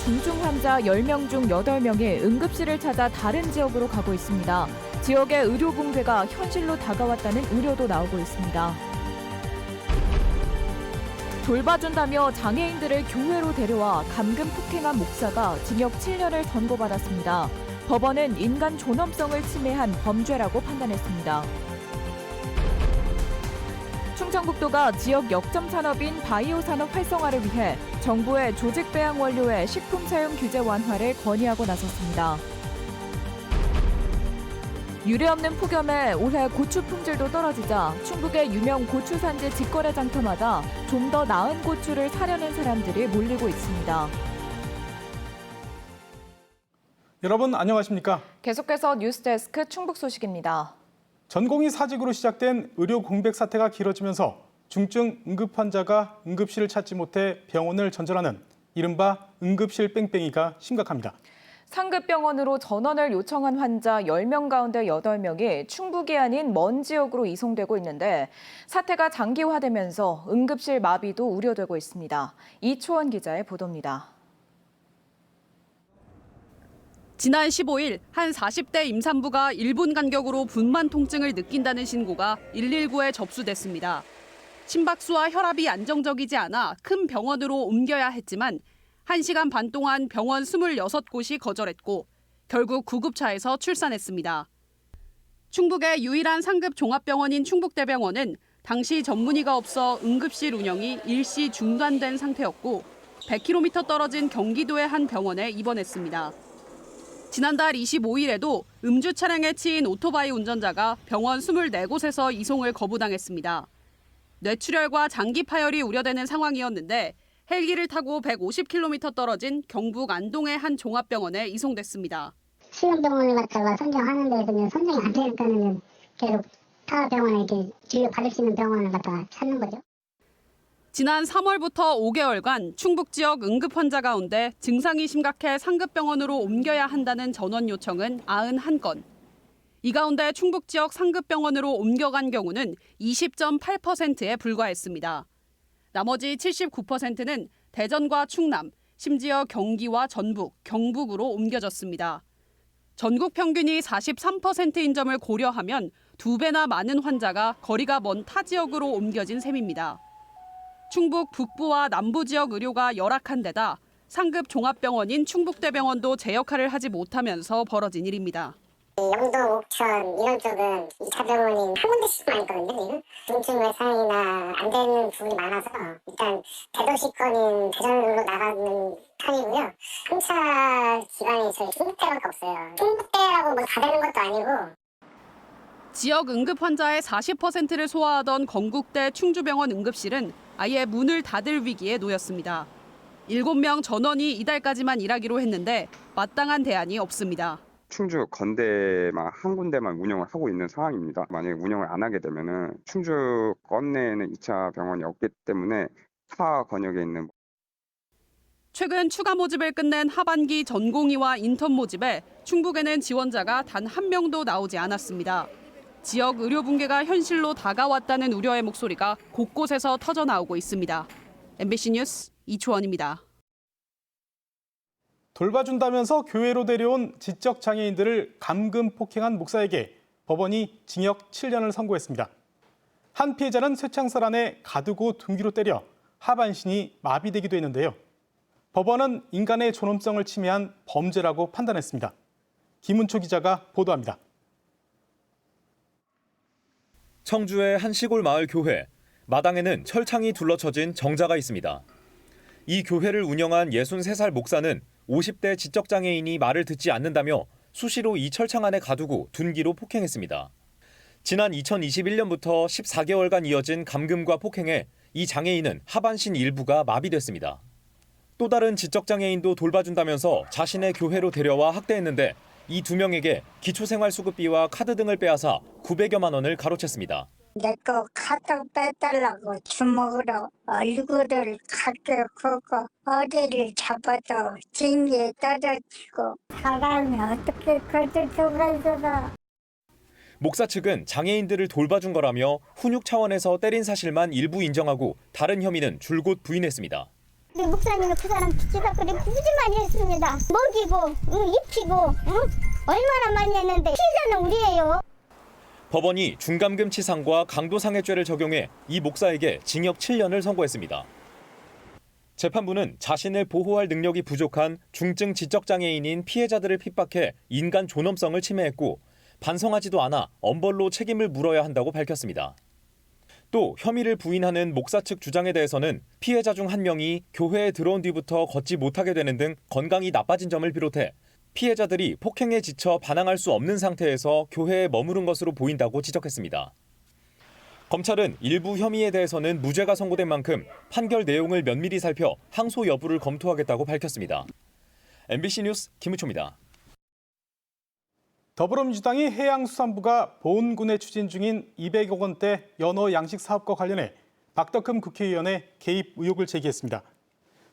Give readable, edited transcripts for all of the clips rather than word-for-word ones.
중증 환자 10명 중 8명이 응급실을 찾아 다른 지역으로 가고 있습니다. 지역의 의료 붕괴가 현실로 다가왔다는 우려도 나오고 있습니다. 돌봐준다며 장애인들을 교회로 데려와 감금 폭행한 목사가 징역 7년을 선고받았습니다. 법원은 인간 존엄성을 침해한 범죄라고 판단했습니다. 충청북도가 지역 역점 산업인 바이오 산업 활성화를 위해 정부의 조직 배양 원료의 식품 사용 규제 완화를 건의하고 나섰습니다. 유례없는 폭염에 올해 고추 품질도 떨어지자 충북의 유명 고추 산지 직거래 장터마다 좀 더 나은 고추를 사려는 사람들이 몰리고 있습니다. 여러분 안녕하십니까? 계속해서 뉴스데스크 충북 소식입니다. 전공의 사직으로 시작된 의료 공백 사태가 길어지면서 중증 응급 환자가 응급실을 찾지 못해 병원을 전전하는 이른바 응급실 뺑뺑이가 심각합니다. 상급병원으로 전원을 요청한 환자 10명 가운데 8명이 충북이 아닌 먼 지역으로 이송되고 있는데 사태가 장기화되면서 응급실 마비도 우려되고 있습니다. 이초원 기자의 보도입니다. 지난 15일 한 40대 임산부가 1분 간격으로 분만 통증을 느낀다는 신고가 119에 접수됐습니다. 심박수와 혈압이 안정적이지 않아 큰 병원으로 옮겨야 했지만 1시간 반 동안 병원 26곳이 거절했고 결국 구급차에서 출산했습니다. 충북의 유일한 상급 종합병원인 충북대병원은 당시 전문의가 없어 응급실 운영이 일시 중단된 상태였고 100km 떨어진 경기도의 한 병원에 입원했습니다. 지난달 25일에도 음주 차량에 치인 오토바이 운전자가 병원 24곳에서 이송을 거부당했습니다. 뇌출혈과 장기 파열이 우려되는 상황이었는데 헬기를 타고 150km 떨어진 경북 안동의 한 종합병원에 이송됐습니다. 수련병원을 갖다가 선정하는 데에서는 선정이 안 되니까는 계속 타 병원에 이렇게 진료 받을 수 있는 병원을 갖다가 찾는 거죠. 지난 3월부터 5개월간 충북 지역 응급 환자 가운데 증상이 심각해 상급병원으로 옮겨야 한다는 전원 요청은 91건. 이 가운데 충북 지역 상급병원으로 옮겨간 경우는 20.8%에 불과했습니다. 나머지 79%는 대전과 충남, 심지어 경기와 전북, 경북으로 옮겨졌습니다. 전국 평균이 43%인 점을 고려하면 2배나 많은 환자가 거리가 먼 타 지역으로 옮겨진 셈입니다. 충북 북부와 남부 지역 의료가 열악한 데다 상급 종합병원인 충북대병원도 제 역할을 하지 못하면서 벌어진 일입니다. 영도, 옥천 이런 쪽은 2차 병원이 한 군데씩만 있거든요. 중증 외상이나 안 되는 부분이 많아서 일단 대도시권인 대전으로 나가는 편이고요. 3차 기관이 저희 충북대밖에 없어요. 충북대라고 뭐 다 되는 것도 아니고. 지역 응급 환자의 40%를 소화하던 건국대 충주병원 응급실은 아예 문을 닫을 위기에 놓였습니다. 7명 전원이 이달까지만 일하기로 했는데 마땅한 대안이 없습니다. 충주 건대만 한 군데만 운영을 하고 있는 상황입니다. 만약에 운영을 안 하게 되면은 충주 건 내에는 2차 병원이 없기 때문에 타 권역에 있는 최근 추가 모집을 끝낸 하반기 전공의와 인턴 모집에 충북에는 지원자가 단 한 명도 나오지 않았습니다. 지역 의료 붕괴가 현실로 다가왔다는 우려의 목소리가 곳곳에서 터져나오고 있습니다. MBC 뉴스 이초원입니다. 돌봐준다면서 교회로 데려온 지적 장애인들을 감금 폭행한 목사에게 법원이 징역 7년을 선고했습니다. 한 피해자는 쇠창살 안에 가두고 둔기로 때려 하반신이 마비되기도 했는데요. 법원은 인간의 존엄성을 침해한 범죄라고 판단했습니다. 김은초 기자가 보도합니다. 청주의 한 시골 마을 교회, 마당에는 철창이 둘러쳐진 정자가 있습니다. 이 교회를 운영한 63살 목사는 50대 지적장애인이 말을 듣지 않는다며 수시로 이 철창 안에 가두고 둔기로 폭행했습니다. 지난 2021년부터 14개월간 이어진 감금과 폭행에 이 장애인은 하반신 일부가 마비됐습니다. 또 다른 지적장애인도 돌봐준다면서 자신의 교회로 데려와 학대했는데 이 2명에게 기초생활수급비와 카드 등을 빼앗아 900여만 원을 가로챘습니다. 내 거 카드 빼달라고 주먹으로 얼굴을 크게 긁고 어디를 잡아도 징기에 떨어지고 사람이 어떻게 그럴 수가 있어. 목사 측은 장애인들을 돌봐준 거라며 훈육 차원에서 때린 사실만 일부 인정하고 다른 혐의는 줄곧 부인했습니다. 우리 목사님이 그 사람 지지다 그래 굳이 많이 했습니다. 먹이고 입히고 얼마나 많이 했는데 피해자는 우리예요. 법원이 중감금치상과 강도상해죄를 적용해 이 목사에게 징역 7년을 선고했습니다. 재판부는 자신을 보호할 능력이 부족한 중증 지적장애인인 피해자들을 핍박해 인간 존엄성을 침해했고 반성하지도 않아 엄벌로 책임을 물어야 한다고 밝혔습니다. 또 혐의를 부인하는 목사 측 주장에 대해서는 피해자 중 한 명이 교회에 들어온 뒤부터 걷지 못하게 되는 등 건강이 나빠진 점을 비롯해 피해자들이 폭행에 지쳐 반항할 수 없는 상태에서 교회에 머무른 것으로 보인다고 지적했습니다. 검찰은 일부 혐의에 대해서는 무죄가 선고된 만큼 판결 내용을 면밀히 살펴 항소 여부를 검토하겠다고 밝혔습니다. MBC 뉴스 김우초입니다. 더불어민주당이 해양수산부가 보훈군에 추진 중인 200억 원대 연어 양식 사업과 관련해 박덕흠 국회의원의 개입 의혹을 제기했습니다.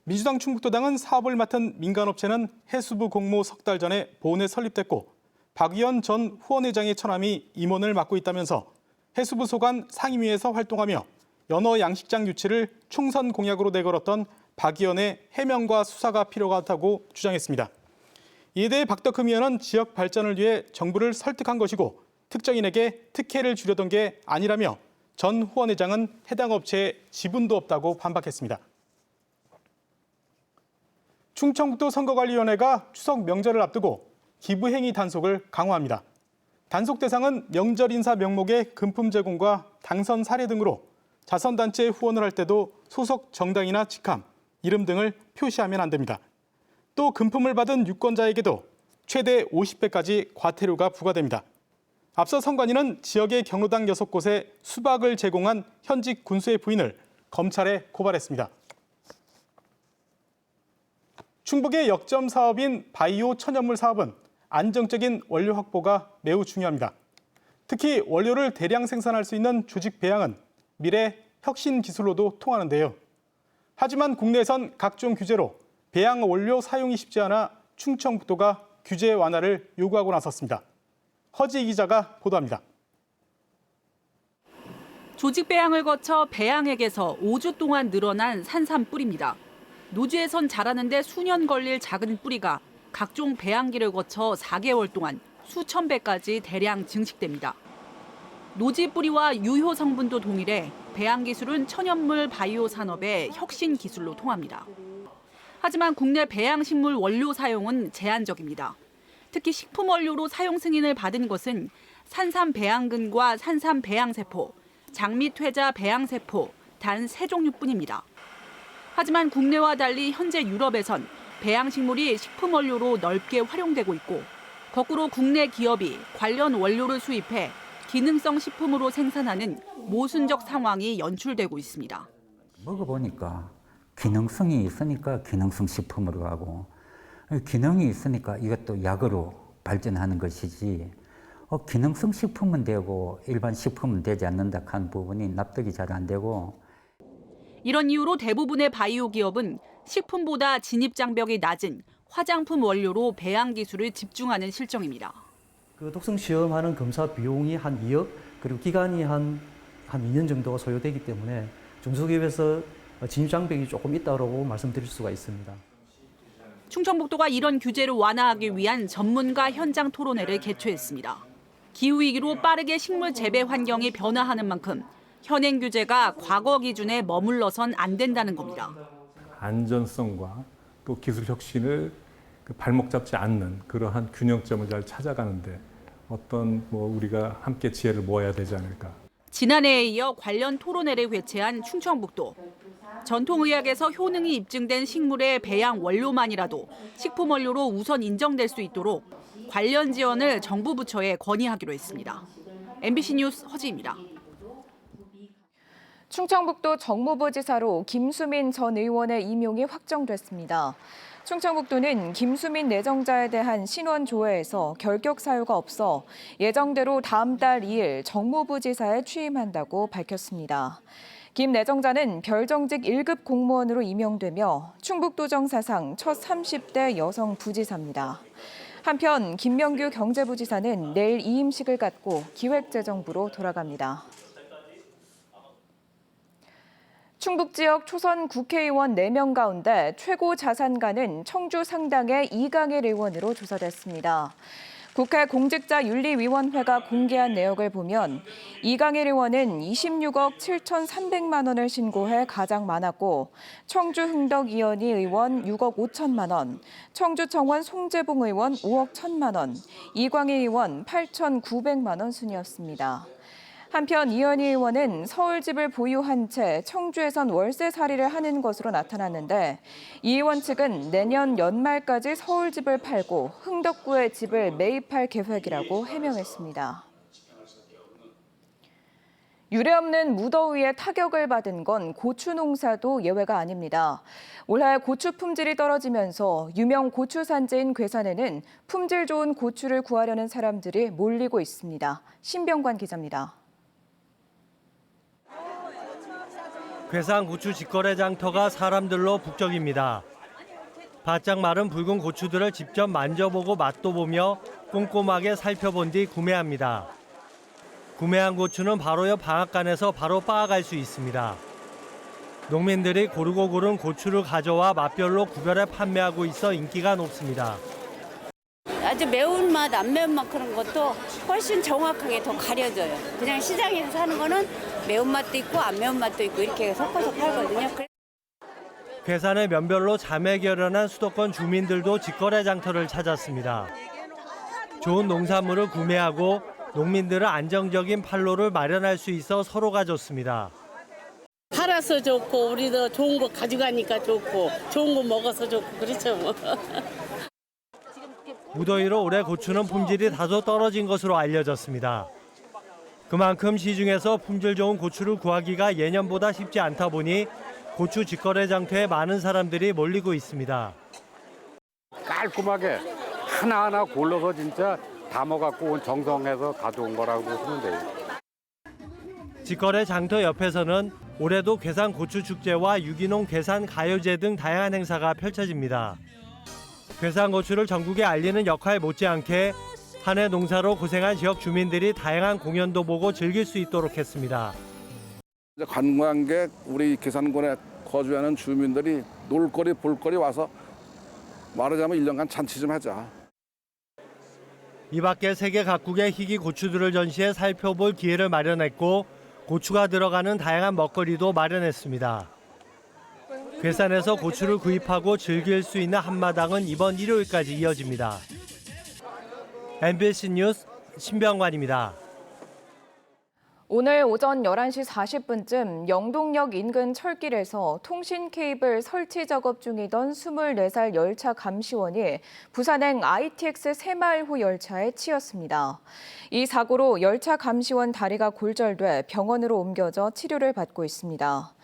민주당 충북도당은 사업을 맡은 민간업체는 해수부 공모 석 달 전에 보훈에 설립됐고 박의원 전 후원회장의 처남이 임원을 맡고 있다면서 해수부 소관 상임위에서 활동하며 연어 양식장 유치를 총선 공약으로 내걸었던 박 의원의 해명과 수사가 필요하다고 주장했습니다. 이에 대해 박덕흠 의원은 지역 발전을 위해 정부를 설득한 것이고 특정인에게 특혜를 주려던 게 아니라며 전 후원회장은 해당 업체에 지분도 없다고 반박했습니다. 충청북도 선거관리위원회가 추석 명절을 앞두고 기부행위 단속을 강화합니다. 단속 대상은 명절 인사 명목의 금품 제공과 당선 사례 등으로 자선단체에 후원을 할 때도 소속 정당이나 직함, 이름 등을 표시하면 안 됩니다. 또 금품을 받은 유권자에게도 최대 50배까지 과태료가 부과됩니다. 앞서 선관위는 지역의 경로당 6곳에 수박을 제공한 현직 군수의 부인을 검찰에 고발했습니다. 충북의 역점 사업인 바이오 천연물 사업은 안정적인 원료 확보가 매우 중요합니다. 특히 원료를 대량 생산할 수 있는 조직 배양은 미래 혁신 기술로도 통하는데요. 하지만 국내에선 각종 규제로 배양 원료 사용이 쉽지 않아 충청북도가 규제 완화를 요구하고 나섰습니다. 허지 기자가 보도합니다. 조직 배양을 거쳐 배양액에서 5주 동안 늘어난 산삼뿌리입니다. 노지에선 자라는데 수년 걸릴 작은 뿌리가 각종 배양기를 거쳐 4개월 동안 수천 배까지 대량 증식됩니다. 노지 뿌리와 유효 성분도 동일해 배양 기술은 천연물 바이오 산업의 혁신 기술로 통합니다. 하지만 국내 배양식물 원료 사용은 제한적입니다. 특히 식품 원료로 사용 승인을 받은 것은 산삼 배양근과 산삼 배양세포, 장미 퇴자 배양세포 단 3종류뿐입니다. 하지만 국내와 달리 현재 유럽에선 배양식물이 식품 원료로 넓게 활용되고 있고 거꾸로 국내 기업이 관련 원료를 수입해 기능성 식품으로 생산하는 모순적 상황이 연출되고 있습니다. 먹어보니까 기능성이 있으니까 기능성 식품으로 가고 기능이 있으니까 이것도 약으로 발전하는 것이지 기능성 식품은 되고 일반 식품은 되지 않는다 하는 부분이 납득이 잘 안 되고 이런 이유로 대부분의 바이오 기업은 식품보다 진입 장벽이 낮은 화장품 원료로 배양 기술을 집중하는 실정입니다. 그 독성 시험하는 검사 비용이 한 2억 그리고 기간이 한 2년 정도가 소요되기 때문에 중소기업에서 진입 장벽이 조금 있다고 말씀드릴 수가 있습니다. 충청북도가 이런 규제를 완화하기 위한 전문가 현장 토론회를 개최했습니다. 기후위기로 빠르게 식물 재배 환경이 변화하는 만큼 현행 규제가 과거 기준에 머물러선 안 된다는 겁니다. 안전성과 또 기술 혁신을 발목 잡지 않는 그러한 균형점을 잘 찾아가는데 어떤 우리가 함께 지혜를 모아야 되지 않을까. 지난해에 이어 관련 토론회를 개최한 충청북도. 전통의학에서 효능이 입증된 식물의 배양 원료만이라도 식품 원료로 우선 인정될 수 있도록 관련 지원을 정부 부처에 건의하기로 했습니다. MBC 뉴스 허지입니다. 충청북도 정무부지사로 김수민 전 의원의 임용이 확정됐습니다. 충청북도는 김수민 내정자에 대한 신원 조회에서 결격 사유가 없어 예정대로 다음 달 2일 정무부지사에 취임한다고 밝혔습니다. 김 내정자는 별정직 1급 공무원으로 임용되며 충북도정 사상 첫 30대 여성 부지사입니다. 한편 김명규 경제부지사는 내일 이임식을 갖고 기획재정부로 돌아갑니다. 충북 지역 초선 국회의원 4명 가운데 최고 자산가는 청주 상당의 이강일 의원으로 조사됐습니다. 국회 공직자윤리위원회가 공개한 내역을 보면 이강일 의원은 26억 7,300만 원을 신고해 가장 많았고 청주 흥덕 이현희 의원 6억 5천만 원, 청주 청원 송재봉 의원 5억 1천만 원, 이광일 의원 8,900만 원 순이었습니다. 한편 이현희 의원은 서울집을 보유한 채 청주에선 월세살이를 하는 것으로 나타났는데 이 의원 측은 내년 연말까지 서울집을 팔고 흥덕구에 집을 매입할 계획이라고 해명했습니다. 유례없는 무더위에 타격을 받은 건 고추 농사도 예외가 아닙니다. 올해 고추 품질이 떨어지면서 유명 고추 산지인 괴산에는 품질 좋은 고추를 구하려는 사람들이 몰리고 있습니다. 신병관 기자입니다. 괴산 고추 직거래 장터가 사람들로 북적입니다. 바짝 마른 붉은 고추들을 직접 만져보고 맛도 보며 꼼꼼하게 살펴본 뒤 구매합니다. 구매한 고추는 바로 옆 방앗간에서 바로 빻아갈 수 있습니다. 농민들이 고르고 고른 고추를 가져와 맛별로 구별해 판매하고 있어 인기가 높습니다. 아주 매운맛, 안 매운맛 그런 것도 훨씬 정확하게 더 가려져요. 그냥 시장에서 사는 거는 매운맛도 있고 안 매운맛도 있고 이렇게 섞어서 팔거든요. 괴산의 면별로 자매 결연한 수도권 주민들도 직거래 장터를 찾았습니다. 좋은 농산물을 구매하고 농민들은 안정적인 판로를 마련할 수 있어 서로가 좋습니다. 팔아서 좋고 우리도 좋은 거 가져가니까 좋고 좋은 거 먹어서 좋고 그렇죠 뭐. 무더위로 올해 고추는 품질이 다소 떨어진 것으로 알려졌습니다. 그만큼 시중에서 품질 좋은 고추를 구하기가 예년보다 쉽지 않다 보니 고추 직거래 장터에 많은 사람들이 몰리고 있습니다. 깔끔하게 하나하나 골라서 진짜 담아갖고 온 정성해서 가져온 거라고 보시면 돼요. 직거래 장터 옆에서는 올해도 괴산 고추 축제와 유기농 괴산 가요제 등 다양한 행사가 펼쳐집니다. 괴산 고추를 전국에 알리는 역할 못지않게 한 해 농사로 고생한 지역 주민들이 다양한 공연도 보고 즐길 수 있도록 했습니다. 관광객, 우리 괴산군에 거주하는 주민들이 놀거리, 볼거리 와서 말하자면 1년간 잔치 좀 하자. 이 밖에 세계 각국의 희귀 고추들을 전시해 살펴볼 기회를 마련했고 고추가 들어가는 다양한 먹거리도 마련했습니다. 괴산에서 고추를 구입하고 즐길 수 있는 한마당은 이번 일요일까지 이어집니다. MBC 뉴스 신병관입니다. 오늘 오전 11시 40분쯤 영동역 인근 철길에서 통신 케이블 설치 작업 중이던 24살 열차 감시원이 부산행 ITX 새마을호 열차에 치였습니다. 이 사고로 열차 감시원 다리가 골절돼 병원으로 옮겨져 치료를 받고 있습니다.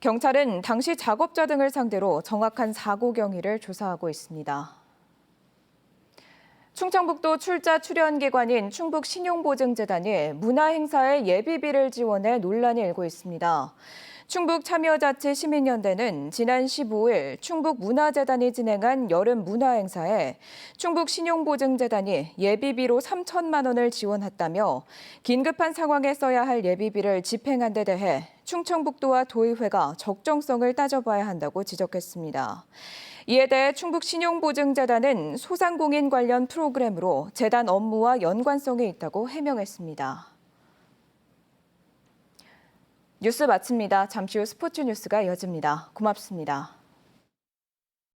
경찰은 당시 작업자 등을 상대로 정확한 사고 경위를 조사하고 있습니다. 충청북도 출자 출연기관인 충북신용보증재단이 문화행사에 예비비를 지원해 논란이 일고 있습니다. 충북참여자치시민연대는 지난 15일 충북문화재단이 진행한 여름 문화행사에 충북신용보증재단이 예비비로 3천만 원을 지원했다며 긴급한 상황에 써야 할 예비비를 집행한 데 대해 충청북도와 도의회가 적정성을 따져봐야 한다고 지적했습니다. 이에 대해 충북신용보증재단은 소상공인 관련 프로그램으로 재단 업무와 연관성이 있다고 해명했습니다. 뉴스 마칩니다. 잠시 후 스포츠 뉴스가 이어집니다. 고맙습니다.